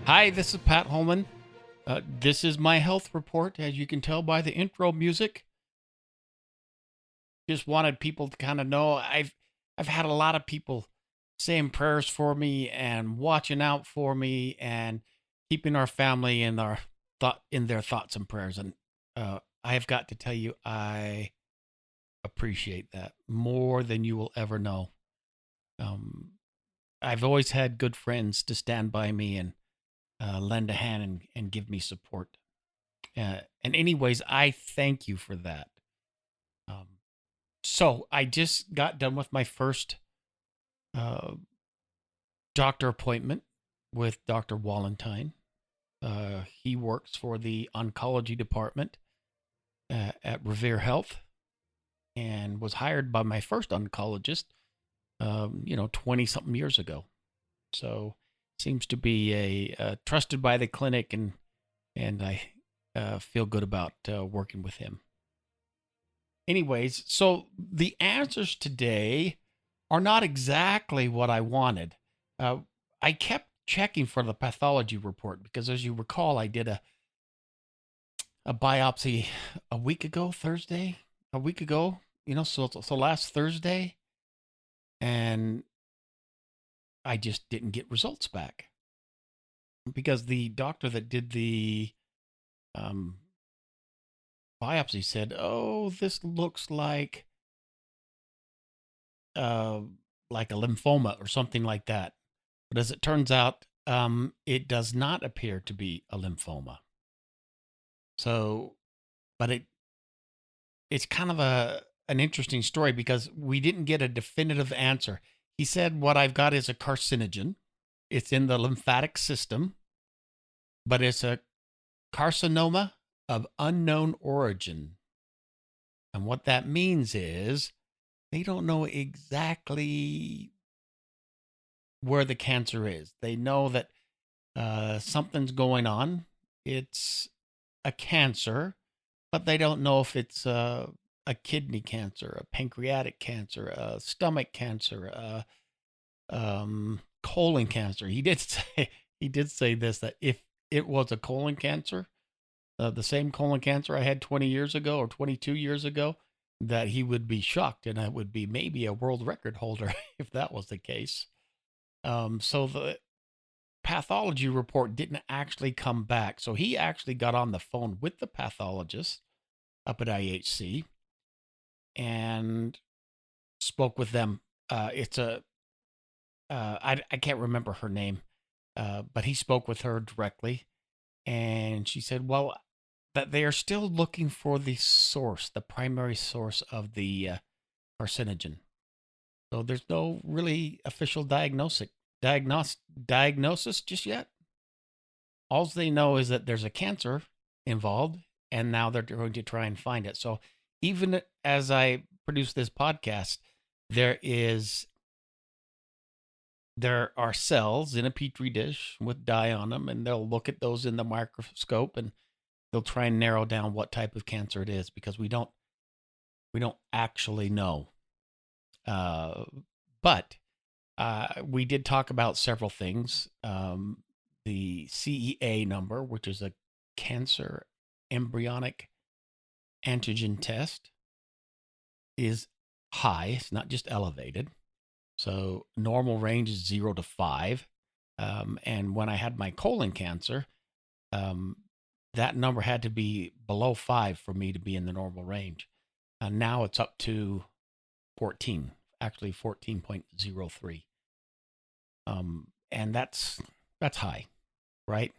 Hi, this is Pat Holman. This is my health report. As you can tell by the intro music, just wanted people to kind of know I've had a lot of people saying prayers for me and watching out for me and keeping our family in their thoughts and prayers. And I have got to tell you, I appreciate that more than you will ever know. Um, I've always had good friends to stand by me and lend a hand and give me support. And anyways, I thank you for that. Um, so I just got done with my first uh, doctor appointment with Dr. Wallentyne. He works for the oncology department at Revere Health and was hired by my first oncologist, 20 something years ago. So seems to be a trusted by the clinic, and I feel good about working with him. Anyways, so the answers today are not exactly what I wanted. Uh, I kept checking for the pathology report because, as you recall, I did a biopsy a week ago, Thursday, a week ago, so last Thursday, and I just didn't get results back because the doctor that did the um, biopsy said, "Oh, this looks uh, like a lymphoma or something like that." But as it turns out, it does not appear to be a lymphoma. So, but it's kind of an interesting story because we didn't get a definitive answer. He said what I've got is a carcinogen. It's in the lymphatic system, but it's a carcinoma of unknown origin. And what that means is they don't know exactly where the cancer is. They know that something's going on. It's a cancer, but they don't know if it's a kidney cancer, a pancreatic cancer, a stomach cancer, colon cancer. He did say this, that if it was a colon cancer, the same colon cancer I had 20 years ago or 22 years ago, that he would be shocked and I would be maybe a world record holder if that was the case. So the pathology report didn't actually come back. So he actually got on the phone with the pathologist up at IHC and spoke with them. It's a I can't remember her name, but he spoke with her directly, and she said, "Well, that they are still looking for the source, the primary source of the carcinogen. So there's no really official diagnosis just yet. All they know is that there's a cancer involved, and now they're going to try and find it. So even as I produce this podcast, there is there are cells in a petri dish with dye on them, and they'll look at those in the microscope, and they'll try and narrow down what type of cancer it is because we don't actually know. Uh, but we did talk about several things. The CEA number, which is a cancer embryonic antigen test, is high. It's not just elevated. So normal range is 0 to 5. And when I had my colon cancer, um, that number had to be below 5 for me to be in the normal range. Now it's up to 14, actually 14.03. And that's high, right?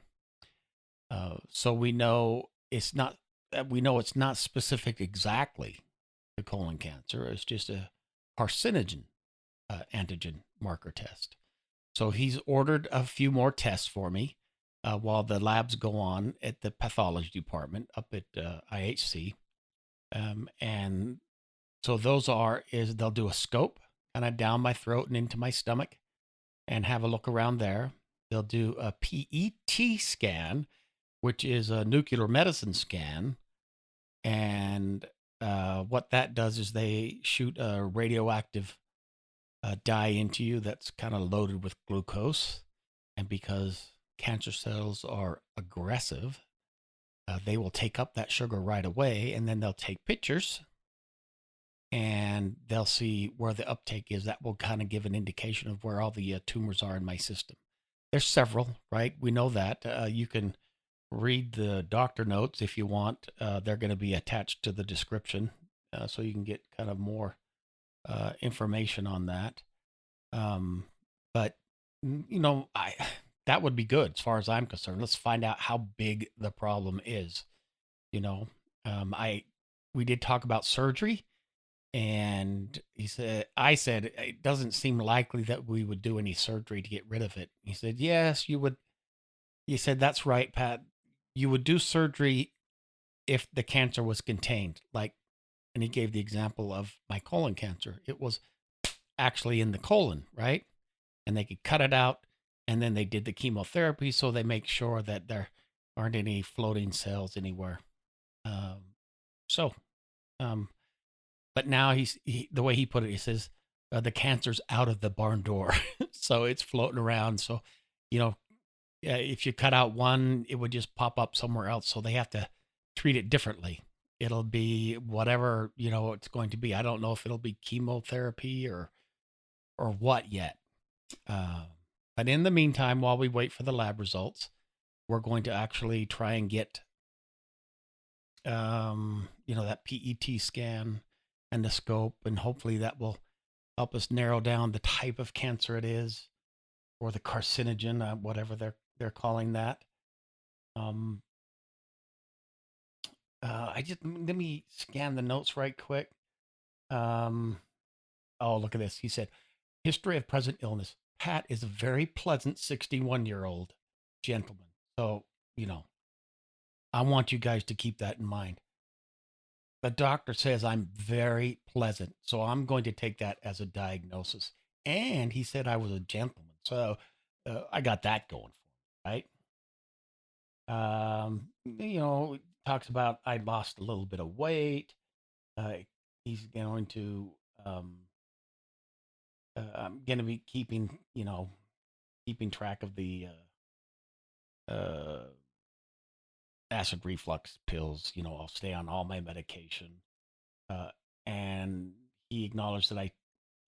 So we know it's not specific exactly to colon cancer. It's just a carcinogen antigen marker test. So he's ordered a few more tests for me while the labs go on at the pathology department up at IHC. And so they'll do a scope kind of down my throat and into my stomach and have a look around there. They'll do a PET scan, which is a nuclear medicine scan. And what that does is they shoot a radioactive dye into you that's kind of loaded with glucose. And because cancer cells are aggressive, they will take up that sugar right away, and then they'll take pictures and they'll see where the uptake is. That will kind of give an indication of where all the tumors are in my system. There's several, right? We know that. You can read the doctor notes if you want. They're going to be attached to the description, so you can get kind of more information on that. But that would be good as far as I'm concerned. Let's find out how big the problem is. We did talk about surgery, and I said it doesn't seem likely that we would do any surgery to get rid of it. He said, yes, you would. He said, that's right, Pat. You would do surgery if the cancer was contained, and he gave the example of my colon cancer. It was actually in the colon, right? And they could cut it out, and then they did the chemotherapy, so they make sure that there aren't any floating cells anywhere. But now the way he put it, he says the cancer's out of the barn door, so it's floating around. So, if you cut out one, it would just pop up somewhere else. So they have to treat it differently. It'll be whatever it's going to be. I don't know if it'll be chemotherapy or what yet. But in the meantime, while we wait for the lab results, we're going to actually try and get that PET scan and the scope, and hopefully that will help us narrow down the type of cancer it is, or the carcinogen, whatever they're calling that. Let me scan the notes right quick. Oh, look at this. He said, history of present illness. Pat is a very pleasant 61-year-old gentleman. So, I want you guys to keep that in mind. The doctor says I'm very pleasant, so I'm going to take that as a diagnosis. And he said I was a gentleman, so I got that going for me, right? Talks about I lost a little bit of weight. He's going to I'm going to be keeping track of the acid reflux pills. I'll stay on all my medication. And he acknowledged that I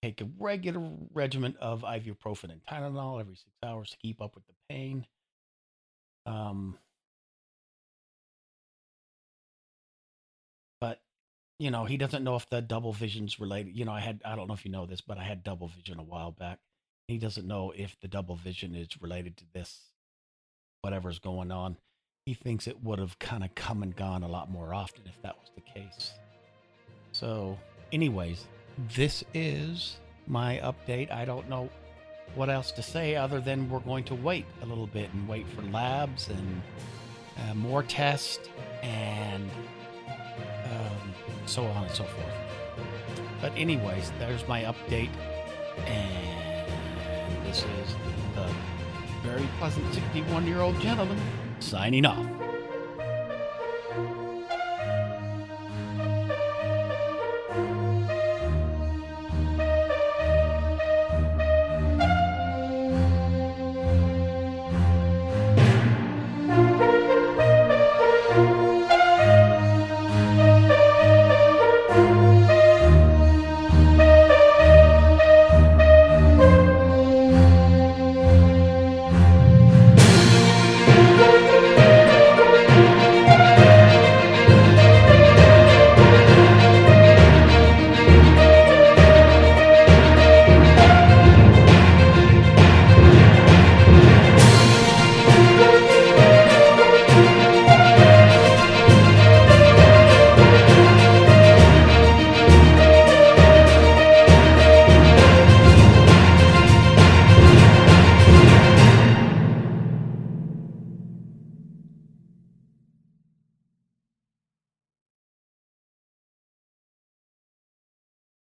take a regular regimen of ibuprofen and Tylenol every 6 hours to keep up with the pain. But he doesn't know if the double vision's related. I don't know if you know this, but I had double vision a while back. He doesn't know if the double vision is related to this, whatever's going on. He thinks it would have kind of come and gone a lot more often if that was the case. So, anyways, this is my update. I don't know what else to say other than we're going to wait a little bit and wait for labs and more tests and so on and so forth. But anyways, there's my update, and this is the very pleasant 61-year-old gentleman signing off.